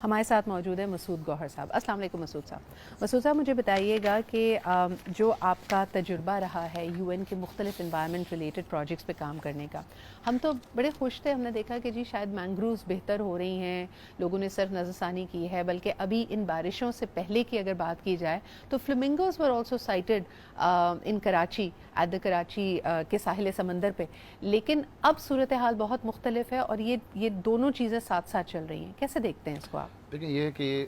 ہمارے ساتھ موجود ہے مسعود گوہر صاحب. السلام علیکم مسعود صاحب. مسعود صاحب مجھے بتائیے گا کہ جو آپ کا تجربہ رہا ہے یو این کے مختلف انوائرمنٹ ریلیٹڈ پروجیکٹس پہ کام کرنے کا، ہم تو بڑے خوش تھے، ہم نے دیکھا کہ جی شاید مینگرووز بہتر ہو رہی ہیں، لوگوں نے صرف نظر ثانی کی ہے، بلکہ ابھی ان بارشوں سے پہلے کی اگر بات کی جائے تو flamingos were also sighted in Karachi at the Karachi کے ساحل سمندر پہ. لیکن اب صورتحال بہت مختلف ہے اور یہ دونوں چیزیں ساتھ ساتھ چل رہی ہیں. کیسے دیکھتے ہیں اس کو آپ؟ دیکھیں یہ کہ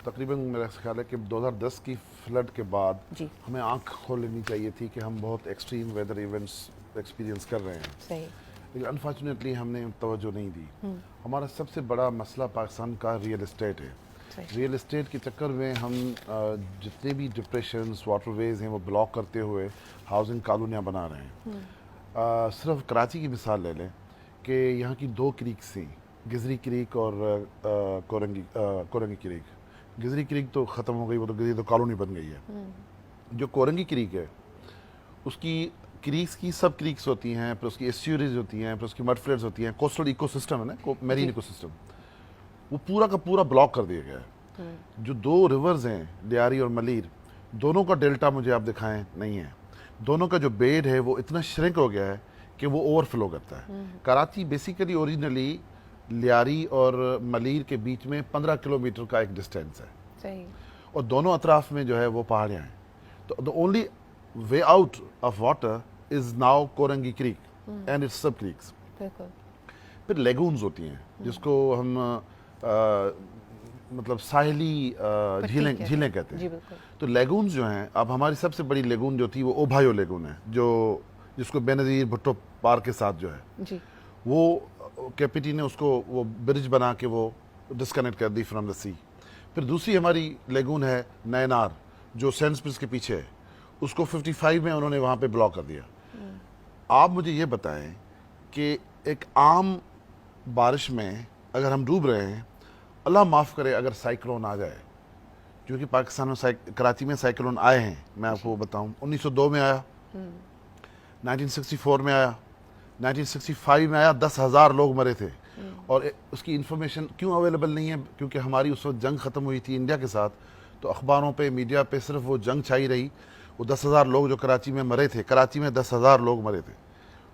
تقریباً میرا خیال ہے کہ 2010 کی فلڈ کے بعد جی ہمیں آنکھ کھول لینی چاہیے تھی کہ ہم بہت ایکسٹریم ویدر ایونٹس ایکسپیرینس کر رہے ہیں، صحیح. لیکن انفارچونیٹلی ہم نے توجہ نہیں دی. ہمارا سب سے بڑا مسئلہ پاکستان کا ریئل اسٹیٹ ہے. ریئل اسٹیٹ کے چکر میں ہم جتنے بھی ڈپریشنز واٹر ویز ہیں وہ بلاک کرتے ہوئے ہاؤسنگ کالونیاں بنا رہے ہیں. صرف کراچی کی مثال لے لیں کہ یہاں کی 2 کریکس تھیں، گزری کریک اور کورنگی کریک. گزری کریک تو ختم ہو گئی، وہ تو گزری تو کالونی بن گئی ہے. جو کورنگی کریک ہے اس کی کریکس کی سب کریکس ہوتی ہیں، پھر اس کی ایسچوریز ہوتی ہیں، پھر اس کی مڈ فلیٹس ہوتی ہیں. کوسٹل ایکو سسٹم ہے نا، میرین ایکو سسٹم، وہ پورا کا پورا بلاک کر دیا گیا ہے. جو 2 ریورز ہیں لیاری اور ملیر، دونوں کا ڈیلٹا مجھے آپ دکھائیں نہیں ہے. دونوں کا جو بیڈ ہے وہ اتنا شرنک ہو گیا ہے کہ وہ اوور فلو کرتا ہے. کراچی بیسیکلی اوریجنلی لیاری اور ملیر کے بیچ میں 15 کلومیٹر کا ایک ڈسٹینس ہے. صحیح. اور دونوں اطراف میں جو ہے وہ پہاڑیاں ہیں. تو the only way out of water is now Korangi creek and its sub creeks. بالکل. پھر لیگونز ہوتی ہیں جس کو ہم مطلب ساحلی جھیلیں کہتے ہیں. جی بالکل. تو لیگونز جو ہیں، اب ہماری سب سے بڑی لیگون جو تھی وہ اوبھایو لیگون ہے، جس کو بینظیر بھٹو پارک کے ساتھ جو ہے جی وہ کیپٹی نے اس کو وہ برج بنا کے وہ ڈسکنیکٹ کر دی فرام دا سی. پھر دوسری ہماری لیگون ہے نینار جو سینٹ پرنس کے پیچھے ہے، اس کو 55 میں انہوں نے وہاں پہ بلاک کر دیا. آپ مجھے یہ بتائیں کہ ایک عام بارش میں اگر ہم ڈوب رہے ہیں، اللہ معاف کرے اگر سائیکلون آ جائے، کیونکہ پاکستان میں کراچی میں سائیکلون آئے ہیں، میں آپ کو بتاؤں 1902 میں آیا، 1964 میں آیا، 1965 میں آیا، 10,000 لوگ مرے تھے. اور اس کی انفارمیشن کیوں اویلیبل نہیں ہے؟ کیونکہ ہماری اس وقت جنگ ختم ہوئی تھی انڈیا کے ساتھ، تو اخباروں پہ میڈیا پہ صرف وہ جنگ چھائی رہی. وہ 10,000 لوگ جو کراچی میں مرے تھے، کراچی میں 10,000 لوگ مرے تھے،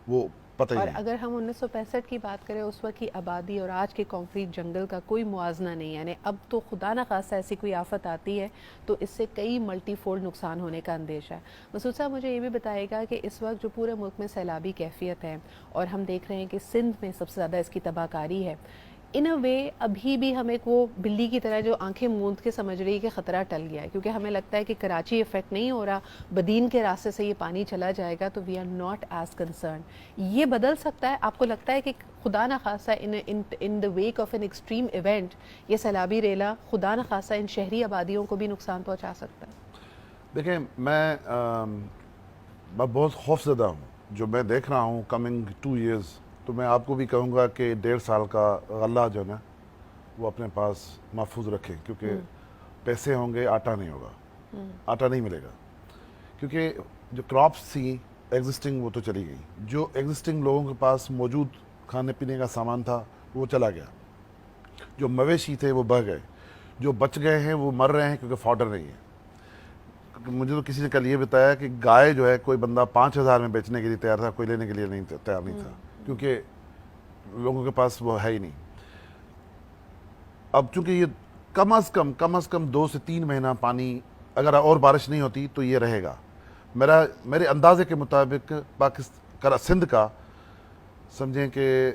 وہ پتہ ہی اور نہیں. اگر ہم 1965 کی بات کریں، اس وقت کی آبادی اور آج کے کنکریٹ جنگل کا کوئی موازنہ نہیں. یعنی اب تو خدا نہ خواستہ ایسی کوئی آفت آتی ہے تو اس سے کئی ملٹی فولڈ نقصان ہونے کا اندیشہ ہے. مسعود صاحب مجھے یہ بھی بتائے گا کہ اس وقت جو پورے ملک میں سیلابی کیفیت ہے اور ہم دیکھ رہے ہیں کہ سندھ میں سب سے زیادہ اس کی تباہ کاری ہے، ان اے وے ابھی بھی ہم ایک وہ بلی کی طرح جو آنکھیں موند کے سمجھ رہی ہے کہ خطرہ ٹل گیا ہے، کیونکہ ہمیں لگتا ہے کہ کراچی افیکٹ نہیں ہو رہا، بدین کے راستے سے یہ پانی چلا جائے گا تو we are not as concern. یہ بدل سکتا ہے؟ آپ کو لگتا ہے کہ خدا نہ خواستہ in the wake of an extreme event یہ سیلابی ریلا خدا نہ خواستہ ان شہری آبادیوں کو بھی نقصان پہنچا سکتا ہے؟ دیکھیں میں بہت خوف زدہ ہوں جو میں دیکھ رہا ہوں کمنگ 2 ایئرز. تو میں آپ کو بھی کہوں گا کہ 1.5 سال کا غلہ جو نا وہ اپنے پاس محفوظ رکھیں، کیونکہ پیسے ہوں گے آٹا نہیں ہوگا، آٹا نہیں ملے گا. کیونکہ جو کراپس تھیں ایگزسٹنگ وہ تو چلی گئی، جو ایگزسٹنگ لوگوں کے پاس موجود کھانے پینے کا سامان تھا وہ چلا گیا، جو مویشی تھے وہ بہہ گئے، جو بچ گئے ہیں وہ مر رہے ہیں کیونکہ فاڈر نہیں ہے. مجھے تو کسی نے کل یہ بتایا کہ گائے جو ہے کوئی بندہ 5,000 میں بیچنے کے لیے تیار تھا، کوئی لینے کے لیے تیار نہیں تھا، کیونکہ لوگوں کے پاس وہ ہے ہی نہیں. اب چونکہ یہ کم از کم 2 سے 3 مہینہ پانی اگر اور بارش نہیں ہوتی تو یہ رہے گا. میرے اندازے کے مطابق سندھ کا سمجھیں کہ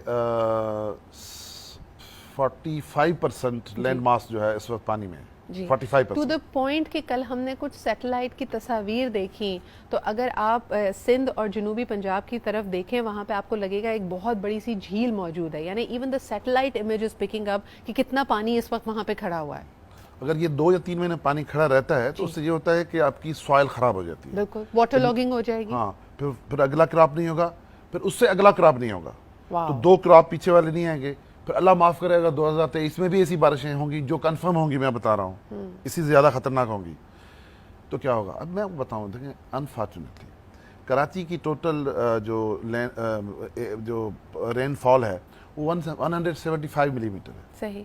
45% لینڈ ماس جو ہے اس وقت پانی میں ہے. جی 45%. ٹو دا پوائنٹ کہ کل ہم نے کچھ سیٹلائٹ کی تصاویر دیکھی، تو اگر آپ سندھ اور جنوبی پنجاب کی طرف دیکھیں وہاں پہ آپ کو لگے گا ایک بہت بڑی سی جھیل موجود ہے. یعنی even the satellite image is picking up کہ کتنا پانی اس وقت وہاں پہ کھڑا ہوا ہے. اگر یہ 2 یا 3 مہینے پانی کھڑا رہتا ہے تو اس سے یہ ہوتا ہے کہ آپ کی سوائل خراب ہو جاتی ہے. بالکل واٹر لاگنگ ہو جائے گی. ہاں پھر اگلا کراپ نہیں ہوگا، پھر اس سے اگلا کراپ نہیں ہوگا. واو. تو 2 کراپ پیچھے والے نہیں آئیں گے. پھر اللہ معاف کرے گا 2023 میں بھی ایسی بارشیں ہوں گی جو کنفرم ہوں گی، میں بتا رہا ہوں اسی سے زیادہ خطرناک ہوں گی. تو کیا ہوگا؟ اب میں بتاؤں، دیکھیں انفارچونیٹلی کراچی کی ٹوٹل جو رین فال ہے وہ 175 ملی میٹر ہے. صحیح.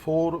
4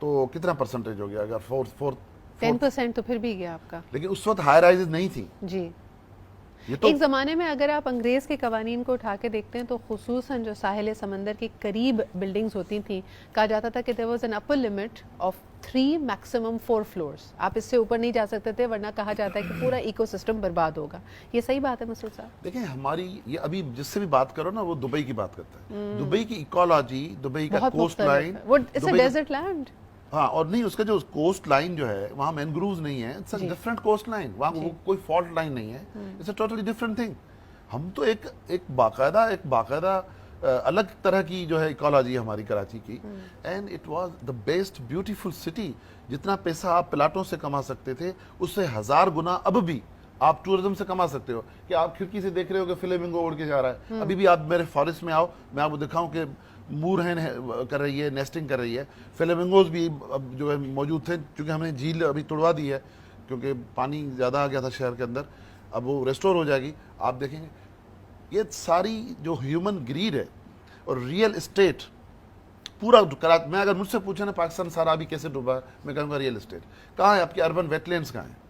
تو کتنا پرسنٹیج ہو گیا؟ اگر 10% تو پھر بھی گیا آپ کا. لیکن اس وقت ہائی رائزز نہیں تھی. جی. یہ تو ایک زمانے میں اگر آپ انگریز کے قوانین کو اٹھا کے دیکھتے ہیں تو خصوصاً جو ساحل سمندر کے قریب بلڈنگز ہوتی تھیں, کہا جاتا تھا کہ there was an upper limit of 3 maximum 4 floors. آپ اس سے اوپر نہیں جا سکتے تھے, ورنہ کہا جاتا ہے کہ پورا ایکو سسٹم برباد ہوگا. یہ صحیح بات ہے مسعود صاحب؟ دیکھیں ہماری یہ ابھی جس سے بھی بات کرو نا وہ دبئی کی بات کرتا ہے. دبئی کی ایکولوجی, دبئی کا کوسٹ لائن, وہ اٹس اے ڈیزرٹ لینڈ. ہاں, اور نہیں اس کا جو کوسٹ لائن جو ہے وہاں مینگرووز نہیں ہے, it's a different coast line, وہاں کوئی فالٹ لائن نہیں ہے, it's a totally different thing. ہم تو ایک باقاعدہ الگ طرح کی جو ہے ایکولوجی ہماری کراچی کی, and it was the best beautiful city. جتنا پیسہ آپ پلاٹوں سے کما سکتے تھے اس سے 1000 گنا اب بھی آپ ٹورزم سے کما سکتے ہو. کہ آپ کھڑکی سے دیکھ رہے ہو کہ فلیمنگو اڑ کے جا رہا ہے, ابھی بھی آپ میرے فارسٹ میں آؤ, میں آپ کو دکھاؤں کہ مور ہین کر رہی ہے, نیسٹنگ کر رہی ہے. فلیمنگوز بھی اب جو ہے موجود تھے, چونکہ ہم نے جھیل ابھی توڑوا دی ہے کیونکہ پانی زیادہ آ گیا تھا شہر کے اندر, اب وہ ریسٹور ہو جائے گی. آپ دیکھیں گے یہ ساری جو ہیومن گریڈ ہے اور ریئل اسٹیٹ پورا, میں اگر مجھ سے پوچھیں نا پاکستان سارا ابھی کیسے ڈوبا ہے, میں کہوں گا ریئل اسٹیٹ. کہاں ہے آپ کی اربن ویٹ لینڈز, کہاں ہیں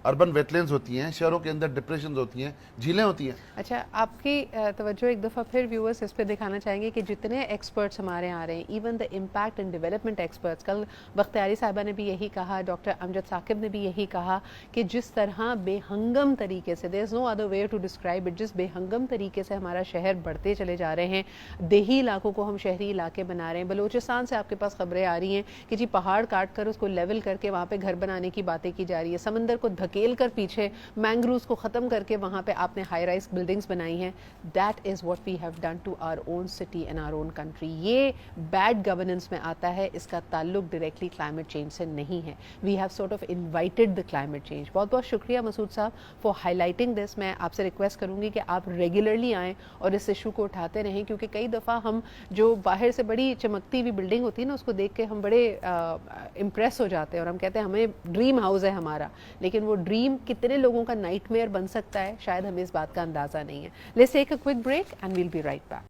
اربن ویٹ لینڈز ہوتی ہیں, شہروں کے اندر ڈپریشنز ہوتی ہیں, جھیلیں ہوتی ہیں. اچھا, آپ کی توجہ ایک دفعہ پھر ویورز اس پہ دکھانا چاہیں گے کہ جتنے ایکسپرٹس ہمارے آ رہے ہیں, even the impact and development experts, کل بختیاری صاحبہ نے بھی یہی کہا, ڈاکٹر امجد ثاقب نے بھی یہی کہا کہ جس طرح بے ہنگم طریقے سے, there is no other way to describe it, جس بے ہنگم طریقے سے ہمارا شہر بڑھتے چلے جا رہے ہیں, دیہی علاقوں کو ہم شہری علاقے بنا رہے ہیں. بلوچستان سے آپ کے پاس خبریں آ رہی ہیں کہ جی پہاڑ کاٹ کر اس کو لیول کر کے وہاں پہ گھر بنانے کی باتیں کی جا رہی ہے, سمندر کو دھکیل کر پیچھے مینگروز کو ختم کر کے وہاں پہ آپ نے ہائی رائز بلڈنگز بنائی ہیں. That is what we have done to our own city and our own country. یہ بیڈ گورننس میں آتا ہے, اس کا تعلق ڈائریکٹلی کلائمیٹ چینج سے نہیں ہے. We have sort of invited the climate change. بہت بہت شکریہ مسعود صاحب فار ہائی لائٹنگ دس. میں آپ سے ریکویسٹ کروں گی کہ آپ ریگولرلی آئیں اور اس ایشو کو اٹھاتے رہیں, کیونکہ کئی دفعہ ہم جو باہر سے بڑی چمکتی ہوئی بلڈنگ ہوتی ہے نا اس کو دیکھ کے ہم بڑے امپریس ہو جاتے ہیں اور ہم کہتے ہیں ہمیں ڈریم ہاؤس ہے ہمارا, لیکن وہ ڈریم کتنے لوگوں کا نائٹ میئر بن سکتا ہے شاید ہمیں اس بات کا اندازہ نہیں ہے. Let's take a quick break and we'll be right back.